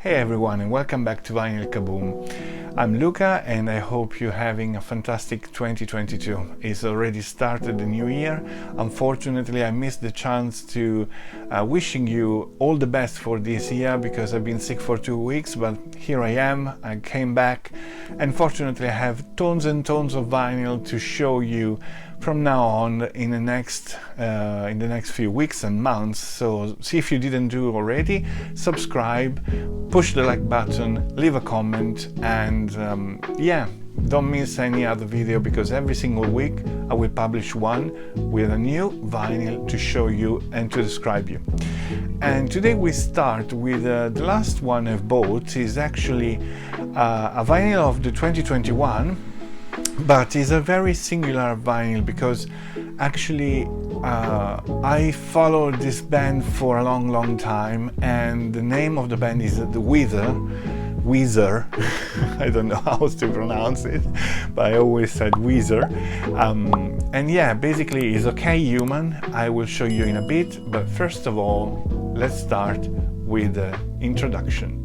Hey everyone, and welcome back to Vinyl Kaboom. I'm Luca and I hope you're having a fantastic 2022. It's already started the new year. Unfortunately, I missed the chance to wishing you all the best for this year because I've been sick for 2 weeks, but here I am. I came back and fortunately I have tons and tons of vinyl to show you from now on in the next few weeks and months. So see if you didn't do already, subscribe, push the like button, leave a comment, and don't miss any other video because every single week I will publish one with a new vinyl to show you and to describe you. And today we start with the last one I've bought is actually a vinyl of the 2021, but it's a very singular vinyl because actually I followed this band for a long time, and the name of the band is the Weezer. I don't know how to pronounce it, but I always said Weezer. And yeah, basically it's Okay Human. I will show you in a bit, but first of all, let's start with the introduction.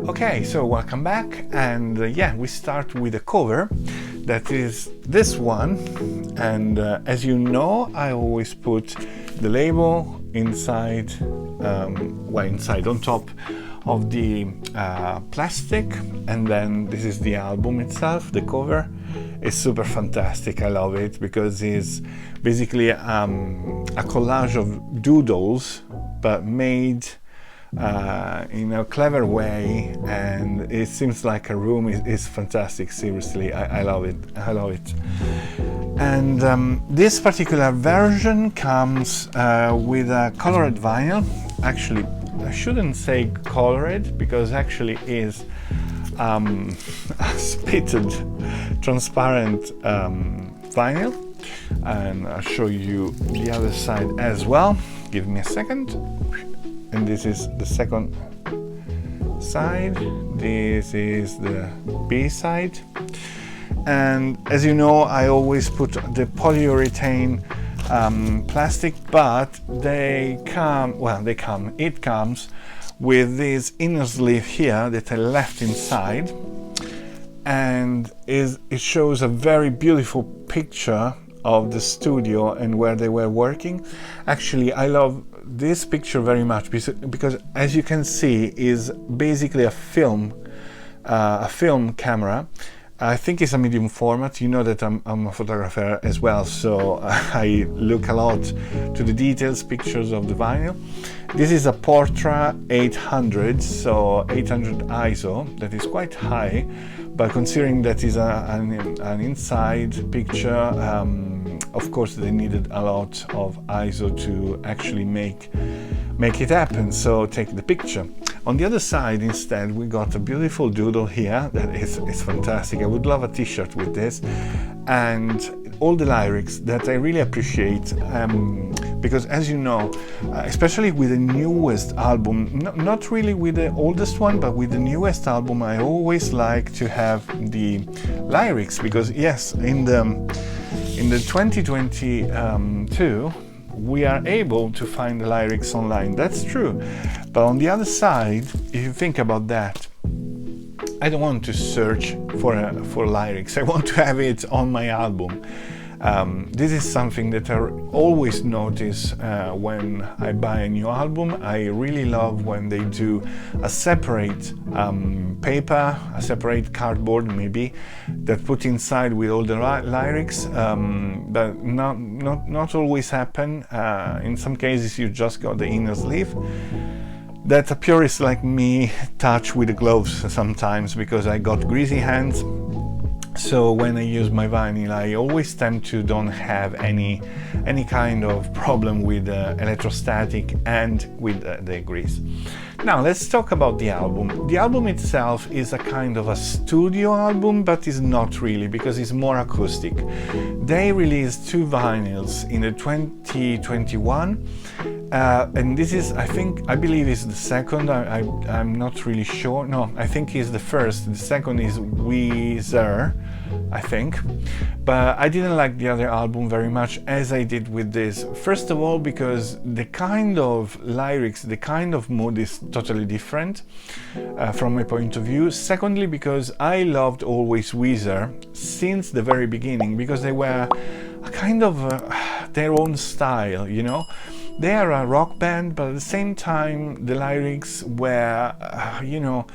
Okay, so welcome back, and we start with a cover that is this one, and as you know, I always put the label inside, on top of the plastic, and then this is the album itself. The cover is super fantastic. I love it because it's basically a collage of doodles, but made in a clever way, and it seems like a room. Is fantastic. Seriously, I love it. And this particular version comes with a colored vinyl. Actually, I shouldn't say colored because actually is a spitted transparent vinyl, and I'll show you the other side as well. Give me a second. And this is the second side, this is the B side, and as you know, I always put the polyurethane plastic, but it comes with this inner sleeve here that I left inside, and it shows a very beautiful picture of the studio and where they were working. Actually, I love this picture very much because as you can see is basically a film camera. I think it's a medium format. You know that I'm a photographer as well, so I look a lot to the details, pictures of the vinyl. This is a Portra 800, so 800 ISO, that is quite high, but considering that is an inside picture, of course they needed a lot of ISO to actually make it happen, so take the picture. On the other side instead we got a beautiful doodle here that is fantastic. I would love a t-shirt with this, and all the lyrics that I really appreciate, because as you know, especially with the newest album, not really with the oldest one, but with the newest album, I always like to have the lyrics, because yes, in the 2022 we are able to find the lyrics online, that's true, but on the other side, if you think about that, I don't want to search for lyrics. I want to have it on my album. This is something that I always notice when I buy a new album. I really love when they do a separate paper, a separate cardboard maybe, that put inside with all the lyrics, but not always happen. In some cases you just got the inner sleeve. That a purist like me touch with the gloves sometimes because I got greasy hands. So when I use my vinyl, I always tend to don't have any kind of problem with electrostatic and with the grease. Now let's talk about the album. The album itself is a kind of a studio album, but is not really, because it's more acoustic. They released 2 vinyls in the 2021, and this is, I believe is the second. I'm not really sure. No, I think it's the first. The second is Weezer, I think. But I didn't like the other album very much as I did with this. First of all, because the kind of lyrics, the kind of mood is totally different from my point of view. Secondly, because I loved always Weezer since the very beginning, because they were a kind of their own style, you know. They are a rock band, but at the same time the lyrics were, you know,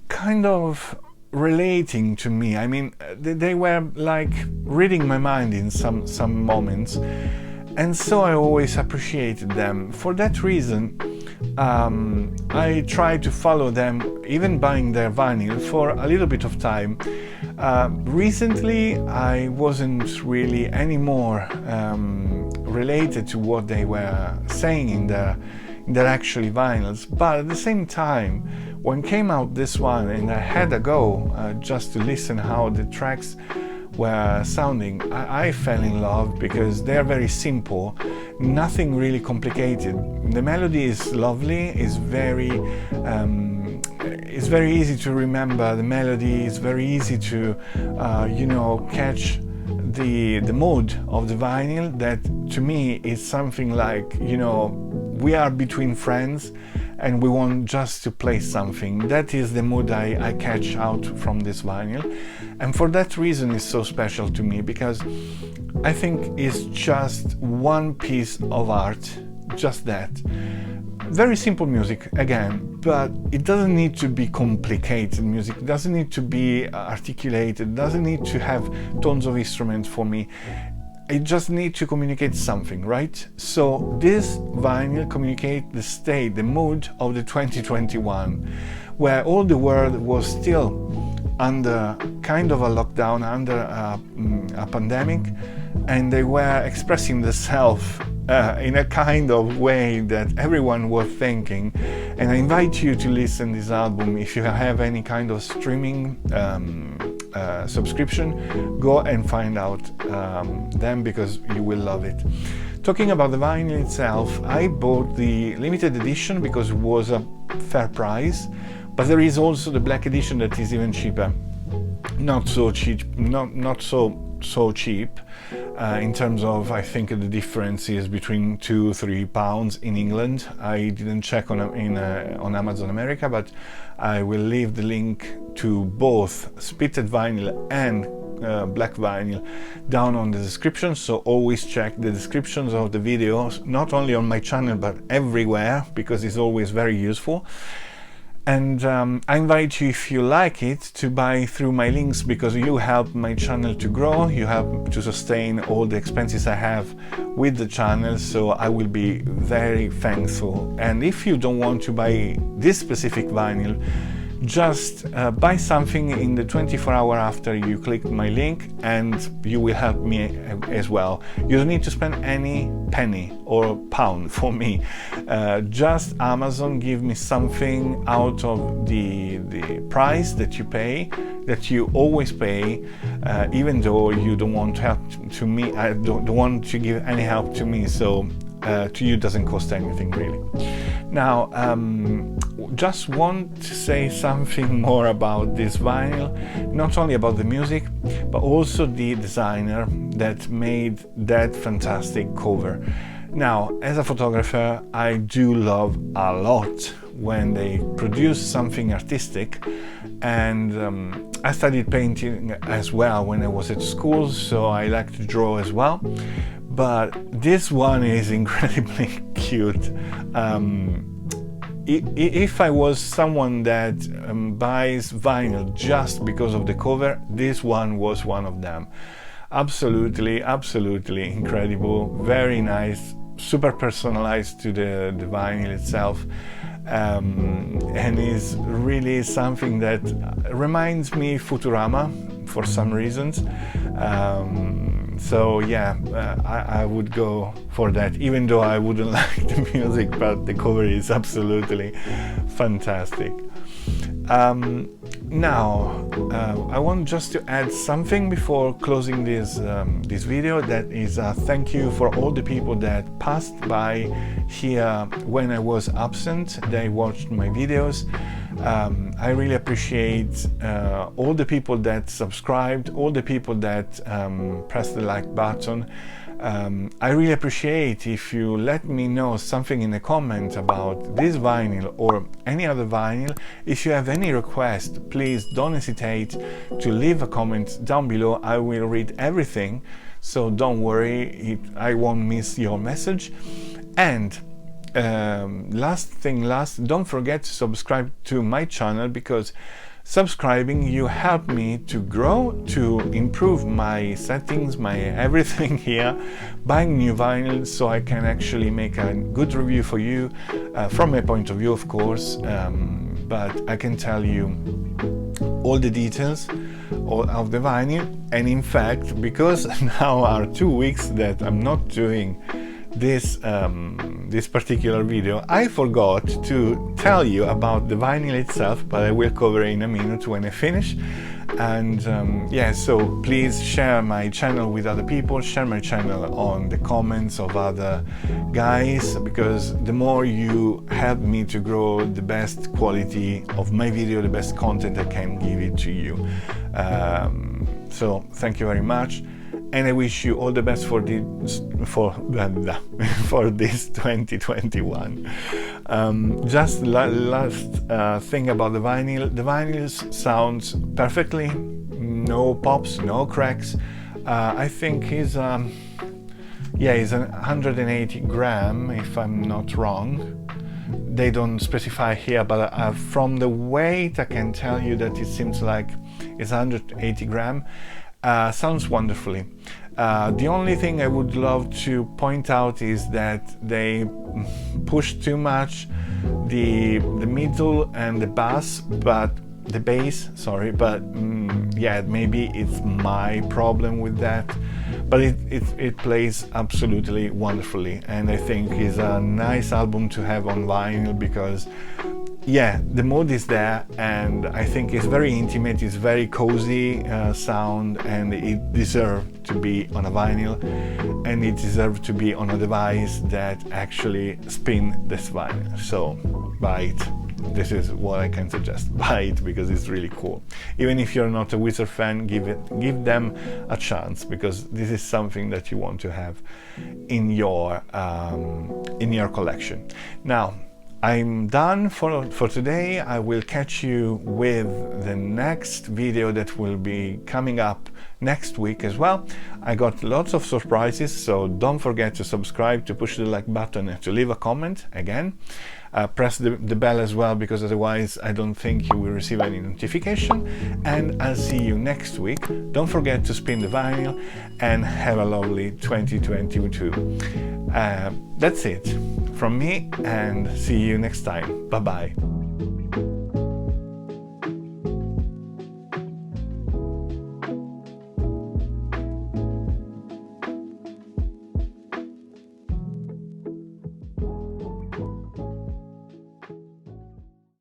kind of relating to me. I mean, they were like reading my mind in some moments, and so I always appreciated them. For that reason, I tried to follow them, even buying their vinyl for a little bit of time. Recently, I wasn't really anymore related to what they were saying in their actually vinyls, but at the same time, when came out this one and I had a go just to listen how the tracks were sounding, I fell in love, because they are very simple, nothing really complicated. The melody is lovely, it's very easy to remember the melody, it's very easy to you know, catch the mood of the vinyl. That to me is something like, you know, we are between friends and we want just to play something. That is the mood I catch out from this vinyl, and for that reason it's so special to me, because I think it's just one piece of art, just that. Very simple music again, but it doesn't need to be complicated music, it doesn't need to be articulated, it doesn't need to have tons of instruments for me. It just needs to communicate something, right? So this vinyl communicates the state, the mood of the 2021, where all the world was still under kind of a lockdown, under a pandemic, and they were expressing themselves in a kind of way that everyone was thinking. And I invite you to listen to this album. If you have any kind of streaming subscription, go and find out them, because you will love it. Talking about the vinyl itself, I bought the limited edition because it was a fair price, but there is also the black edition that is even cheaper. Not so cheap, not so cheap. In terms of, I think the difference is between £2-3 in England. I didn't check on Amazon America, but I will leave the link to both splitted vinyl and black vinyl down on the description, so always check the descriptions of the videos, not only on my channel but everywhere, because it's always very useful. And I invite you, if you like it, to buy through my links, because you help my channel to grow, you help to sustain all the expenses I have with the channel, so I will be very thankful. And if you don't want to buy this specific vinyl, just buy something in the 24 hours after you click my link, and you will help me as well. You don't need to spend any penny or pound for me. Just Amazon give me something out of the price that you pay, that you always pay, even though you don't want to help to me. I don't want to give any help to me, so to you doesn't cost anything really. Now, just want to say something more about this vinyl, not only about the music, but also the designer that made that fantastic cover. Now, as a photographer, I do love a lot when they produce something artistic, and I studied painting as well when I was at school, so I like to draw as well. But this one is incredibly cute. If I was someone that buys vinyl just because of the cover, this one was one of them. Absolutely incredible, very nice, super personalized to the vinyl itself, and is really something that reminds me Futurama for some reasons. So yeah, I would go for that, even though I wouldn't like the music, but the cover is absolutely fantastic. Now, I want just to add something before closing this video. That is a thank you for all the people that passed by here when I was absent. They watched my videos. I really appreciate all the people that subscribed, all the people that pressed the like button. I really appreciate if you let me know something in the comment about this vinyl or any other vinyl. If you have any request, please don't hesitate to leave a comment down below. I will read everything, so don't worry, I won't miss your message. And last, don't forget to subscribe to my channel, because subscribing you help me to grow, to improve my settings, my everything here, buying new vinyl, so I can actually make a good review for you from my point of view, of course, but I can tell you all the details of the vinyl. And in fact, because now are 2 weeks that I'm not doing this particular video, I forgot to tell you about the vinyl itself, but I will cover it in a minute when I finish. And yeah, so please share my channel with other people, share my channel on the comments of other guys, because the more you help me to grow the best quality of my video, the best content I can give it to you. So thank you very much. And I wish you all the best for this for this 2021. Just last thing about the vinyl. The vinyl sounds perfectly, no pops, no cracks. I think is yeah, it's 180 gram if I'm not wrong. They don't specify here, but from the weight I can tell you that it seems like it's 180 gram. Sounds wonderfully. The only thing I would love to point out is that they push too much the middle and the bass, but the bass, sorry, but yeah, maybe it's my problem with that, but it plays absolutely wonderfully, and I think it's a nice album to have on vinyl, because yeah, the mood is there, and I think it's very intimate, it's very cozy sound, and it deserves to be on a vinyl, and it deserves to be on a device that actually spin this vinyl. So buy it. This is what I can suggest. Buy it, because it's really cool. Even if you're not a Weezer fan, give them a chance, because this is something that you want to have in your collection. Now, I'm done for today. I will catch you with the next video that will be coming up next week as well. I got lots of surprises, so don't forget to subscribe, to push the like button, and to leave a comment again. Press the bell as well, because otherwise I don't think you will receive any notification. And I'll see you next week. Don't forget to spin the vinyl, and have a lovely 2022. That's it from me, and see you next time. Bye bye.